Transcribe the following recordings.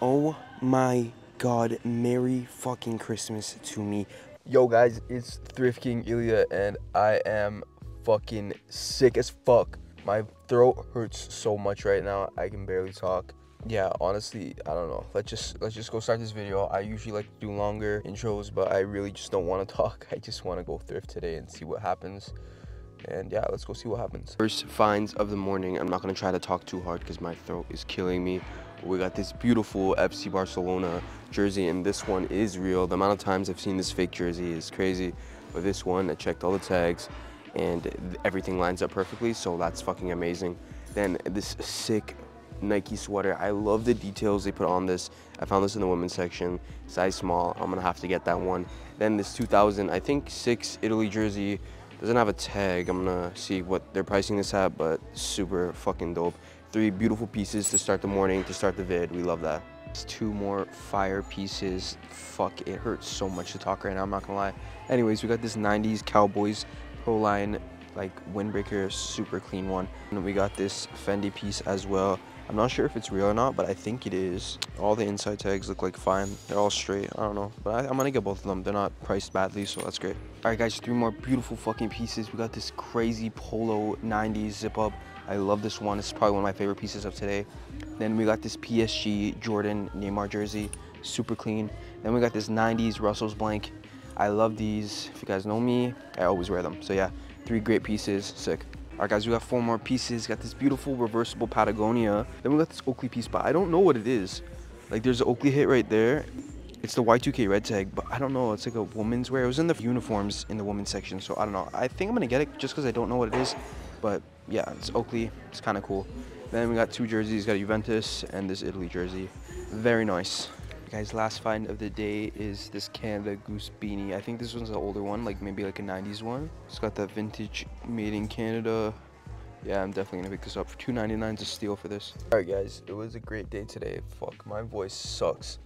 Oh my god, Merry fucking Christmas to me. Yo guys, it's Thrift King Ilya and I am fucking sick as fuck. My throat hurts so much right now, I can barely talk. Yeah, honestly, I don't know. Let's just go start this video. I usually like to do longer intros, but I really just don't want to talk. I just want to go thrift today and see what happens. And yeah, let's go see what happens. First finds of the morning. I'm not gonna try to talk too hard because my throat is killing me. We got this beautiful FC Barcelona jersey, and this one is real. The amount of times I've seen this fake jersey is crazy, but this one, I checked all the tags and everything lines up perfectly, so that's fucking amazing. Then this sick Nike sweater. I love the details they put on this. I found this in the women's section, size small. I'm gonna have to get that one. Then this 2000, I think 6 Italy jersey. Doesn't have a tag. I'm gonna see what they're pricing this at, but super fucking dope. 3 beautiful pieces to start the morning, to start the vid. We love that. It's 2 more fire pieces. Fuck, it hurts so much to talk right now, I'm not gonna lie. Anyways, we got this 90s Cowboys Pro Line, like windbreaker, super clean one. And we got this Fendi piece as well. I'm not sure if it's real or not, but I think it is. All the inside tags look like fine. They're all straight. I don't know, but I'm gonna get both of them. They're not priced badly, so that's great. All right, guys, 3 more beautiful fucking pieces. We got this crazy polo 90s zip up. I love this one. It's probably one of my favorite pieces of today. Then we got this PSG Jordan Neymar jersey, super clean. Then we got this 90s Russell's blank. I love these. If you guys know me, I always wear them. So yeah, 3 great pieces, sick. All right, guys, we got 4 more pieces. Got this beautiful reversible Patagonia. Then we got this Oakley piece, but I don't know what it is. Like, there's an Oakley hit right there. It's the Y2K red tag, but I don't know. It's like a woman's wear. It was in the uniforms in the women's section, so I don't know. I think I'm gonna get it just because I don't know what it is. But yeah, it's Oakley. It's kind of cool. Then we got 2 jerseys. Got a Juventus and this Italy jersey. Very nice. Guys, last find of the day is this Canada Goose beanie. I think this one's an older one, like maybe like a 90s one. It's got that vintage made in Canada. Yeah, I'm definitely gonna pick this up for $2.99. It's a steal for this. All right, guys, it was a great day today. Fuck, my voice sucks.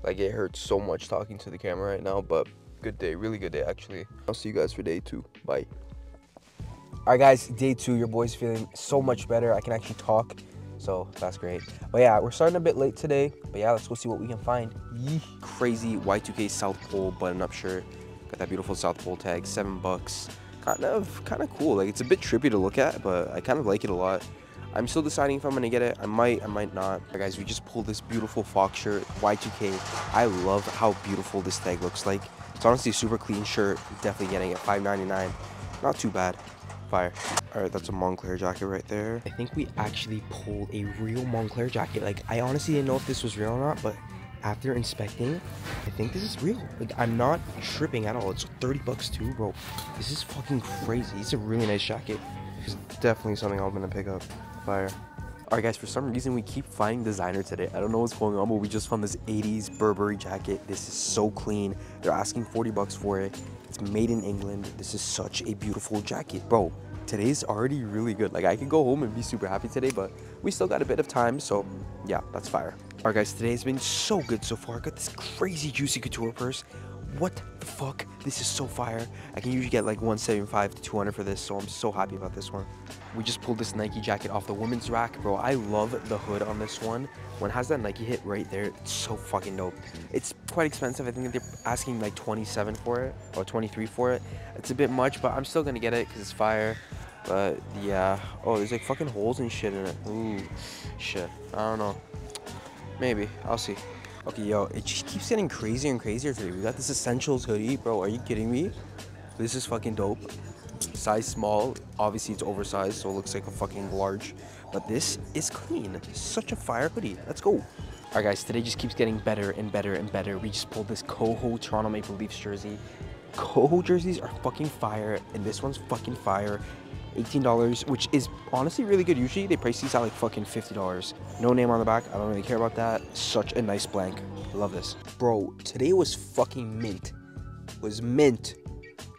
Like, it hurts so much talking to the camera right now, but good day, really good day actually. I'll see you guys for day 2. Bye. All right, guys, day 2. Your boy's feeling so much better. I can actually talk. So that's great. But yeah, we're starting a bit late today. But yeah, let's go see what we can find. Yee. Crazy Y2K South Pole button-up shirt. Got that beautiful South Pole tag, $7. Kind of cool. Like, it's a bit trippy to look at, but I kind of like it a lot. I'm still deciding if I'm gonna get it. I might not. Right, guys, we just pulled this beautiful Fox shirt, Y2K. I love how beautiful this tag looks like. It's honestly a super clean shirt. Definitely getting it. $5.99. Not too bad. Fire. All right, that's a Moncler jacket right there. I think we actually pulled a real Moncler jacket. Like, I honestly didn't know if this was real or not, but after inspecting, I think this is real. Like, I'm not tripping at all. It's $30 too, bro. This is fucking crazy. It's a really nice jacket. It's definitely something I'm gonna pick up. Fire. All right, guys, for some reason we keep finding designer today. I don't know what's going on, but we just found this 80s Burberry jacket. This is so clean. They're asking $40 for it. It's made in England. This is such a beautiful jacket. Bro, today's already really good. Like, I could go home and be super happy today, but we still got a bit of time, so yeah, that's fire. All right, guys, today's been so good so far. I got this crazy Juicy Couture purse. What the fuck? This is so fire. I can usually get like $175 to $200 for this, so I'm so happy about this one. We just pulled this Nike jacket off the women's rack. Bro, I love the hood on this one. When it has that Nike hit right there, it's so fucking dope. It's quite expensive. I think they're asking like $27 for it, or $23 for it. It's a bit much, but I'm still gonna get it because it's fire. But yeah. Oh, there's like fucking holes and shit in it. Ooh, shit. I don't know. Maybe. I'll see. Okay, yo, it just keeps getting crazier and crazier today. We got this Essentials hoodie, bro. Are you kidding me? This is fucking dope. Size small. Obviously, it's oversized, so it looks like a fucking large. But this is clean. Such a fire hoodie. Let's go. All right, guys, today just keeps getting better and better and better. We just pulled this Coho Toronto Maple Leafs jersey. Coho jerseys are fucking fire, and this one's fucking fire. $18, which is honestly really good. Usually they price these at like fucking $50. No name on the back. I don't really care about that. Such a nice blank. Love this. Bro, today was fucking mint. Was mint.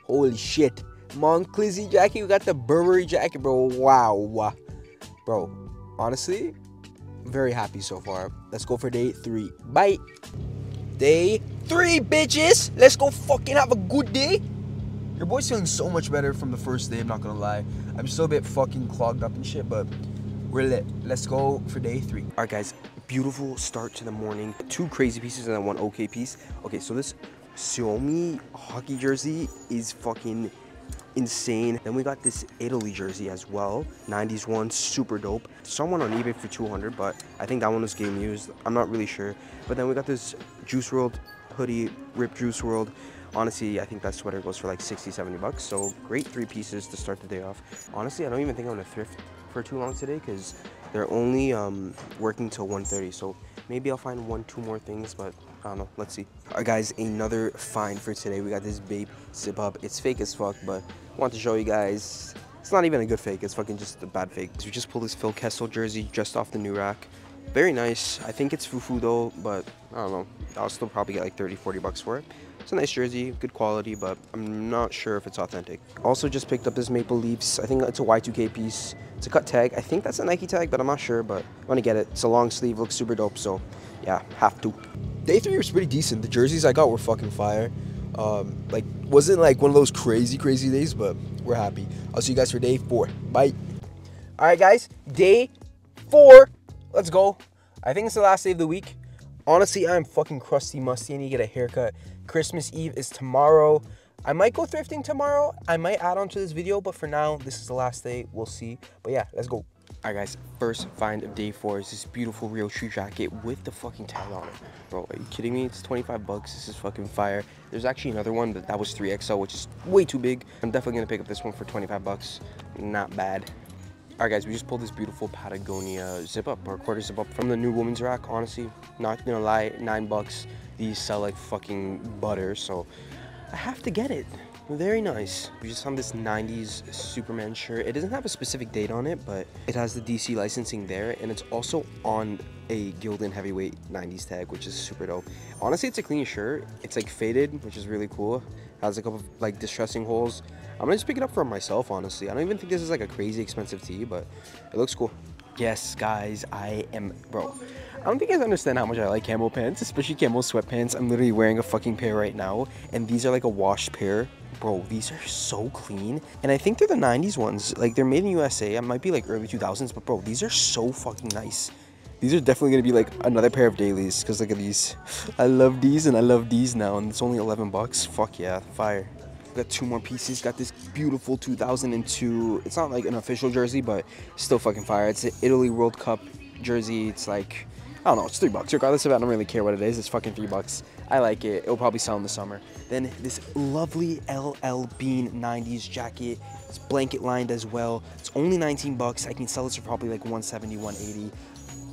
Holy shit. Moncler jacket. We got the Burberry jacket, bro. Wow. Bro, honestly, very happy so far. Let's go for day 3. Bye. Day 3, bitches. Let's go fucking have a good day. Your boy's feeling so much better from the first day, I'm not gonna lie. I'm still a bit fucking clogged up and shit, but we're lit. Let's go for day 3. All right, guys, beautiful start to the morning. 2 crazy pieces and then 1 okay piece. Okay, so this Xiaomi hockey jersey is fucking insane. Then we got this Italy jersey as well, 90s one, super dope. Someone on eBay for 200, but I think that one was game used. I'm not really sure. But then we got this Juice World hoodie, Rip Juice World. Honestly, I think that sweater goes for like 60, 70 bucks. So great 3 pieces to start the day off. Honestly, I don't even think I'm gonna thrift for too long today because they're only working till 1:30. So maybe I'll find 1-2 more things, but I don't know. Let's see. All right, guys, another find for today. We got this Bape zip up. It's fake as fuck, but I want to show you guys. It's not even a good fake. It's fucking just a bad fake. So we just pulled this Phil Kessel jersey just off the new rack. Very nice. I think it's fufu though, but I don't know. I'll still probably get like 30, 40 bucks for it. It's a nice jersey, good quality, but I'm not sure if it's authentic. Also just picked up this Maple Leafs. I think it's a Y2K piece. It's a cut tag. I think that's a Nike tag, but I'm not sure, but I want to get it. It's a long sleeve, looks super dope, so yeah, have to. Day 3 was pretty decent. The jerseys I got were fucking fire. Like, wasn't like one of those crazy days, but we're happy. I'll see you guys for day 4. Bye. All right, guys, day 4. Let's go. I think it's the last day of the week. Honestly, I'm fucking crusty musty. I need to get a haircut. Christmas Eve is tomorrow. I might go thrifting tomorrow. I might add on to this video, but for now, this is the last day. We'll see. But yeah, let's go. All right, guys, first find of day 4 is this beautiful Real Tree jacket with the fucking tag on it. Bro, are you kidding me? It's 25 bucks. This is fucking fire. There's actually another one, but that was 3XL, which is way too big. I'm definitely gonna pick up this one for 25 bucks. Not bad. All right, guys, we just pulled this beautiful Patagonia zip up or quarter zip up from the new women's rack. Honestly, not gonna lie, 9 bucks. These sell like fucking butter, so I have to get it. Very nice. We just found this 90s Superman shirt. It doesn't have a specific date on it, but it has the DC licensing there, and it's also on a Gildan heavyweight 90s tag, which is super dope. Honestly, it's a clean shirt. It's like faded, which is really cool. Has a couple of like distressing holes. I'm gonna just pick it up for myself, honestly. I don't even think this is like a crazy expensive tee, but it looks cool. Yes, guys, bro. I don't think you guys understand how much I like camo pants, especially camo sweatpants. I'm literally wearing a fucking pair right now, and these are like a washed pair. Bro, these are so clean, and I think they're the 90s ones. Like, they're made in USA. It might be like early 2000s, but bro, these are so fucking nice. These are definitely gonna be like another pair of dailies, because look at these. I love these, and I love these now, and it's only 11 bucks. Fuck yeah, fire. Got 2 more pieces. Got this beautiful 2002. It's not like an official jersey, but still fucking fire. It's an Italy World Cup jersey. It's like, I don't know, it's 3 bucks. Regardless of it, I don't really care what it is. It's fucking 3 bucks. I like it. It'll probably sell in the summer. Then this lovely LL Bean 90s jacket. It's blanket lined as well. It's only 19 bucks. I can sell this for probably like 170, 180.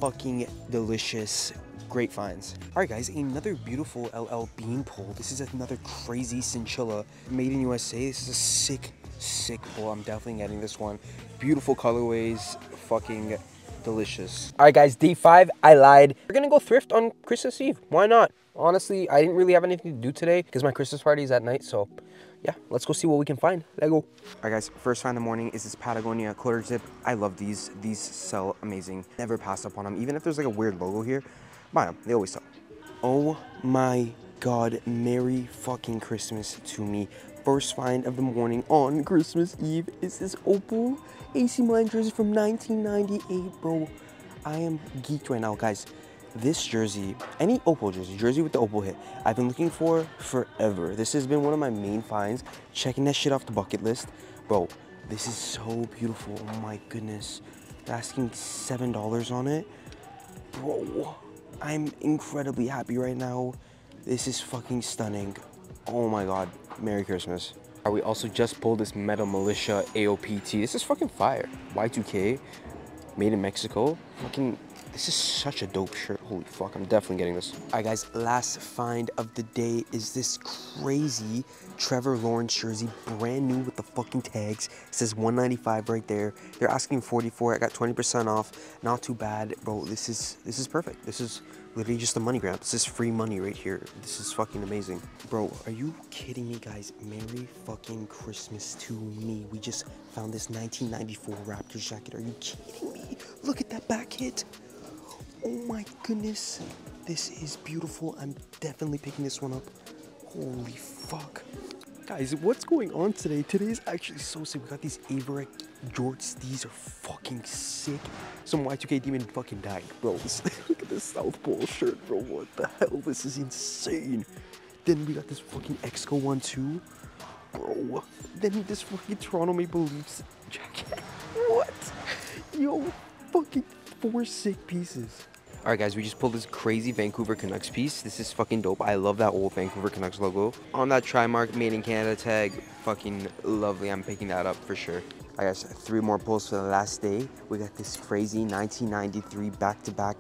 Fucking delicious. Great finds. All right, guys, another beautiful LL Bean pull. This is another crazy chinchilla made in USA. This is a sick pull. I'm definitely getting this one. Beautiful colorways, fucking delicious. All right, guys, day 5. I lied. We're gonna go thrift on Christmas Eve. Why not? Honestly, I didn't really have anything to do today because my Christmas party is at night. So yeah, let's go see what we can find. Let's go. All right, guys, first find in the morning is this Patagonia quarter zip. I love these. These sell amazing. Never pass up on them. Even if there's like a weird logo here, buy them. They always sell. Oh my God, Merry fucking Christmas to me. First find of the morning on Christmas Eve is this Opal AC Milan jersey from 1998, bro. I am geeked right now, guys. This jersey, any Opal jersey with the Opal hit, I've been looking for forever. This has been one of my main finds, checking that shit off the bucket list. Bro, this is so beautiful. Oh my goodness. They're asking $7 on it. Bro, I'm incredibly happy right now. This is fucking stunning. Oh my God, Merry Christmas. We also just pulled this Metal Militia AOPT. This is fucking fire. Y2K, made in Mexico. Fucking, this is such a dope shirt. Holy fuck, I'm definitely getting this. All right, guys, last find of the day is this crazy Trevor Lawrence jersey, brand new with the fucking tags. It says $195 right there. They're asking $44. I got 20% off. Not too bad, bro. This is perfect. This is literally just a money grab. This is free money right here. This is fucking amazing. Bro, are you kidding me, guys? Merry fucking Christmas to me. We just found this 1994 Raptors jacket. Are you kidding me? Look at that back hit. Oh my goodness. This is beautiful. I'm definitely picking this one up. Holy fuck. Guys, what's going on today? Today is actually so sick. We got these Averett jorts. These are fucking sick. Some Y2K demon fucking died, bro. Look at this South Pole shirt, bro. What the hell? This is insane. Then we got this fucking Exco one too, bro. Then this fucking Toronto Maple Leafs jacket. What? Yo, fucking 4 sick pieces. Alright guys, we just pulled this crazy Vancouver Canucks piece. This is fucking dope. I love that old Vancouver Canucks logo. On that Trimark Made in Canada tag, fucking lovely. I'm picking that up for sure. I got 3 more pulls for the last day. We got this crazy 1993 back-to-back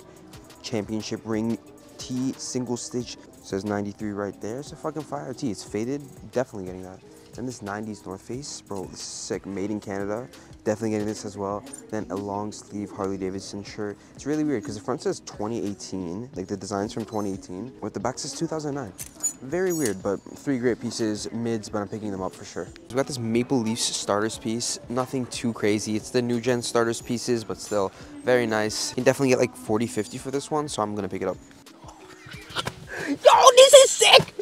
championship ring tee, single stitch. It says 93 right there. It's a fucking fire tee. It's faded. Definitely getting that. Then this 90s North Face, bro, this is sick. Made in Canada. Definitely getting this as well. Then a long sleeve Harley Davidson shirt. It's really weird because the front says 2018, like the design's from 2018, with the back says 2009. Very weird, but 3 great pieces, mids, but I'm picking them up for sure. We got this Maple Leafs starters piece. Nothing too crazy. It's the new gen starters pieces, but still very nice. You can definitely get like 40, 50 for this one, so I'm gonna pick it up. Yo, this is sick!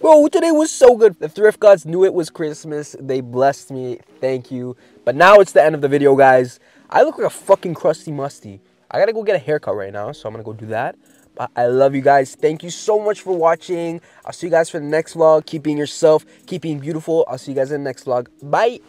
Bro, today was so good. The thrift gods knew it was Christmas. They blessed me. Thank you. But now it's the end of the video, guys. I look like a fucking crusty musty. I gotta go get a haircut right now, so I'm gonna go do that. But I love you guys. Thank you so much for watching. I'll see you guys for the next vlog. Keep being yourself. Keep being beautiful. I'll see you guys in the next vlog. Bye.